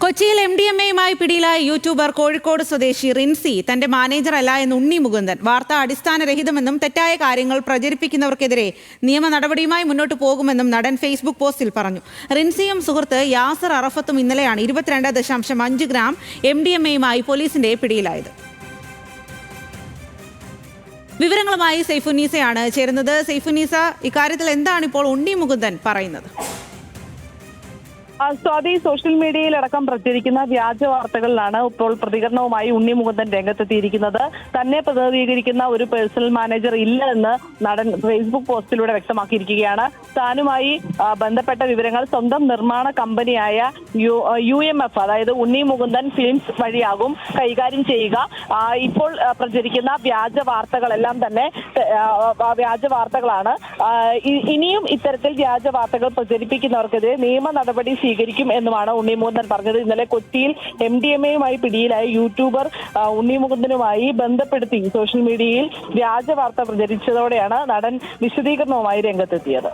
കൊച്ചിയിൽ MDMA-യുമായി പിടിയിലായ യൂട്യൂബർ കോഴിക്കോട് സ്വദേശി റിൻസി തന്റെ മാനേജറല്ല എന്ന് ഉണ്ണി മുകുന്ദൻ. വാർത്ത അടിസ്ഥാനരഹിതമെന്നും തെറ്റായ കാര്യങ്ങൾ പ്രചരിപ്പിക്കുന്നവർക്കെതിരെ നിയമ നടപടിയുമായി മുന്നോട്ട് പോകുമെന്നും നടൻ ഫേസ്ബുക്ക് പോസ്റ്റിൽ പറഞ്ഞു. റിൻസിയും സുഹൃത്ത് യാസർ അറഫത്തും ഇന്നലെയാണ് 22.5 ഗ്രാം MDMA-യുമായി പോലീസിന്റെ പിടിയിലായത്. വിവരങ്ങളുമായി സൈഫുന്നീസയാണ് ചേരുന്നത്. സൈഫുന്നീസ, ഇക്കാര്യത്തിൽ എന്താണ് ഇപ്പോൾ ഉണ്ണി മുകുന്ദൻ പറയുന്നത്? സ്വാതി, സോഷ്യൽ മീഡിയയിലടക്കം പ്രചരിക്കുന്ന വ്യാജ വാർത്തകളിലാണ് ഇപ്പോൾ പ്രതികരണവുമായി ഉണ്ണി മുകുന്ദൻ രംഗത്തെത്തിയിരിക്കുന്നത്. തന്നെ പ്രതിനിധീകരിക്കുന്ന ഒരു പേഴ്സണൽ മാനേജർ ഇല്ല എന്ന് നടൻ ഫേസ്ബുക്ക് പോസ്റ്റിലൂടെ വ്യക്തമാക്കിയിരിക്കുകയാണ്. താനുമായി ബന്ധപ്പെട്ട വിവരങ്ങൾ സ്വന്തം നിർമ്മാണ കമ്പനിയായ UMF, അതായത് ഉണ്ണി മുകുന്ദൻ ഫിലിംസ് വഴിയാകും കൈകാര്യം ചെയ്യുക. ഇപ്പോൾ പ്രചരിക്കുന്ന വ്യാജ വാർത്തകളെല്ലാം തന്നെ വ്യാജ വാർത്തകളാണ്. ഇനിയും ഇത്തരത്തിൽ വ്യാജ വാർത്തകൾ പ്രചരിപ്പിക്കുന്നവർക്കെതിരെ നിയമ നടപടി സ്വീകരിക്കും എന്നുമാണ് ഉണ്ണി മുകുന്ദൻ പറഞ്ഞത്. ഇന്നലെ കൊച്ചിയിൽ MDMA-യുമായി പിടിയിലായ യൂട്യൂബർ ഉണ്ണി മുകുന്ദനുമായി ബന്ധപ്പെടുത്തി സോഷ്യൽ മീഡിയയിൽ വ്യാജ വാർത്ത പ്രചരിച്ചതോടെയാണ് നടൻ വിശദീകരണവുമായി രംഗത്തെത്തിയത്.